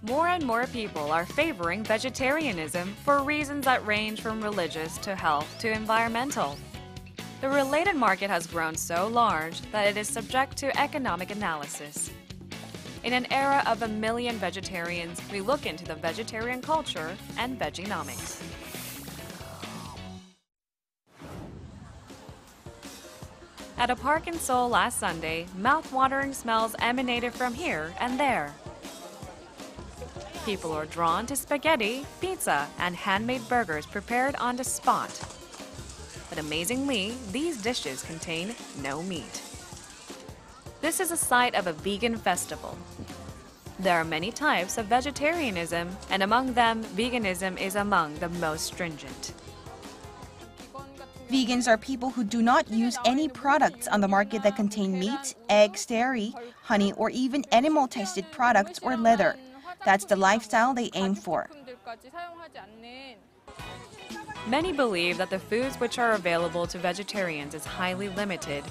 More and more people are favoring vegetarianism for reasons that range from religious to health to environmental. The related market has grown so large that it is subject to economic analysis. In an era of 1 million vegetarians, we look into the vegetarian culture and vegenomics. At a park in Seoul last Sunday, mouth-watering smells emanated from here and there. People are drawn to spaghetti, pizza, and handmade burgers prepared on the spot. But amazingly, these dishes contain no meat. This is a site of a vegan festival. There are many types of vegetarianism, and among them, veganism is among the most stringent. Vegans are people who do not use any products on the market that contain meat, eggs, dairy, honey, or even animal-tested products or leather. That's the lifestyle they aim for. Many believe that the foods which are available to vegetarians is highly limited,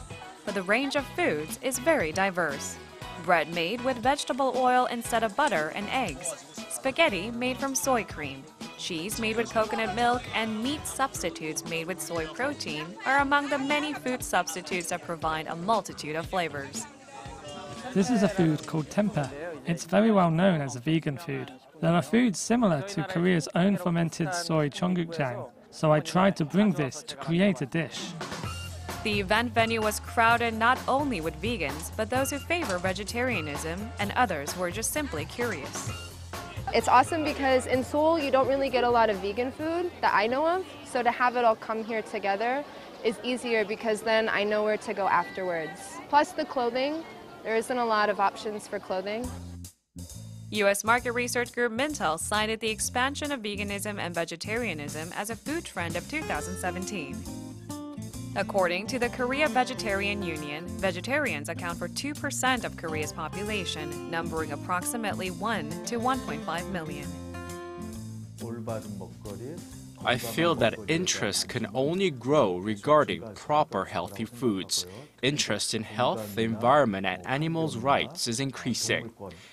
but the range of foods is very diverse. Bread made with vegetable oil instead of butter and eggs, spaghetti made from soy cream, cheese made with coconut milk, and meat substitutes made with soy protein are among the many food substitutes that provide a multitude of flavors. This is a food called tempeh. It's very well known as a vegan food. There are foods similar to Korea's own fermented soy cheonggukjang, so I tried to bring this to create a dish. The event venue was crowded not only with vegans, but those who favor vegetarianism and others who are just simply curious. It's awesome because in Seoul you don't really get a lot of vegan food that I know of, so to have it all come here together is easier because then I know where to go afterwards. Plus the clothing, there isn't a lot of options for clothing. U.S. market research group Mintel cited the expansion of veganism and vegetarianism as a food trend of 2017. According to the Korea Vegetarian Union, vegetarians account for 2% of Korea's population, numbering approximately 1 to 1.5 million. I feel that interest can only grow regarding proper healthy foods. Interest in health, the environment, and animals' rights is increasing.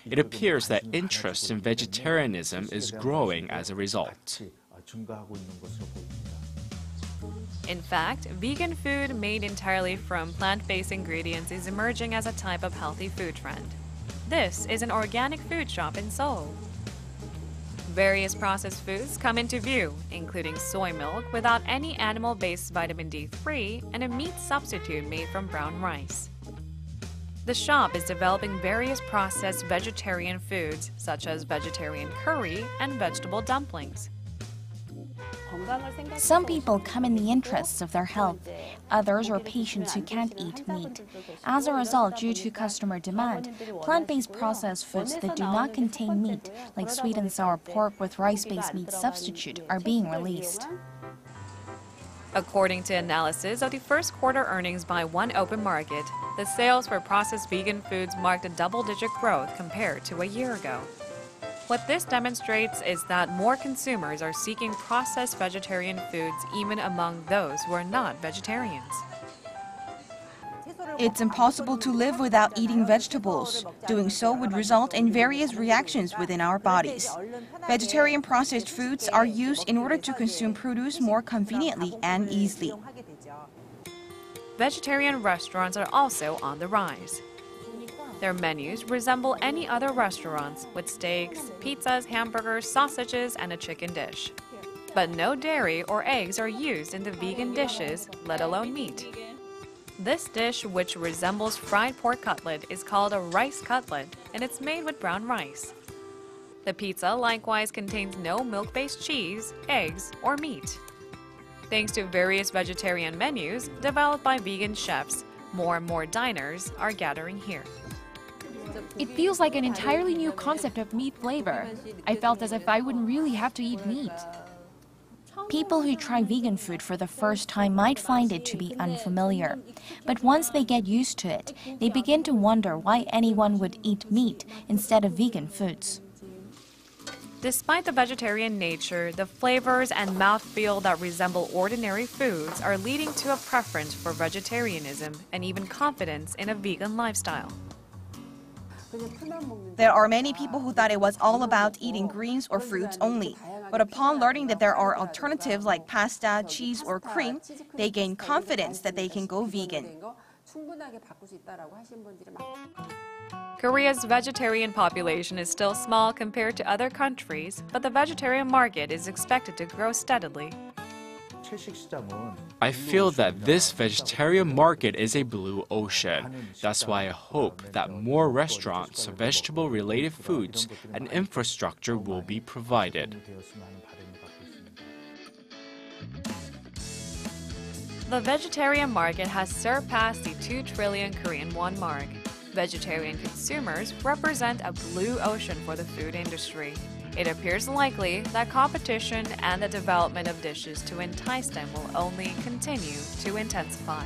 It appears that interest in vegetarianism is growing as a result. In fact, vegan food made entirely from plant-based ingredients is emerging as a type of healthy food trend. This is an organic food shop in Seoul. Various processed foods come into view, including soy milk without any animal-based vitamin D3 and a meat substitute made from brown rice. The shop is developing various processed vegetarian foods, such as vegetarian curry and vegetable dumplings. Some people come in the interests of their health. Others are patients who can't eat meat. As a result, due to customer demand, plant-based processed foods that do not contain meat, like sweet and sour pork with rice-based meat substitute, are being released. According to analysis of the first quarter earnings by One Open Market, the sales for processed vegan foods marked a double-digit growth compared to a year ago. What this demonstrates is that more consumers are seeking processed vegetarian foods even among those who are not vegetarians. It's impossible to live without eating vegetables. Doing so would result in various reactions within our bodies. Vegetarian processed foods are used in order to consume produce more conveniently and easily. Vegetarian restaurants are also on the rise. Their menus resemble any other restaurants with steaks, pizzas, hamburgers, sausages, and a chicken dish. But no dairy or eggs are used in the vegan dishes, let alone meat. This dish, which resembles fried pork cutlet, is called a rice cutlet, and it's made with brown rice. The pizza likewise contains no milk-based cheese, eggs, or meat. Thanks to various vegetarian menus developed by vegan chefs, more and more diners are gathering here. It feels like an entirely new concept of meat flavor. I felt as if I wouldn't really have to eat meat. People who try vegan food for the first time might find it to be unfamiliar. But once they get used to it, they begin to wonder why anyone would eat meat instead of vegan foods. Despite the vegetarian nature, the flavors and mouthfeel that resemble ordinary foods are leading to a preference for vegetarianism and even confidence in a vegan lifestyle. There are many people who thought it was all about eating greens or fruits only. But upon learning that there are alternatives like pasta, cheese, or cream, they gain confidence that they can go vegan. Korea's vegetarian population is still small compared to other countries, but the vegetarian market is expected to grow steadily. I feel that this vegetarian market is a blue ocean. That's why I hope that more restaurants of vegetable-related foods and infrastructure will be provided. The vegetarian market has surpassed the 2 trillion Korean won mark. Vegetarian consumers represent a blue ocean for the food industry. It appears likely that competition and the development of dishes to entice them will only continue to intensify.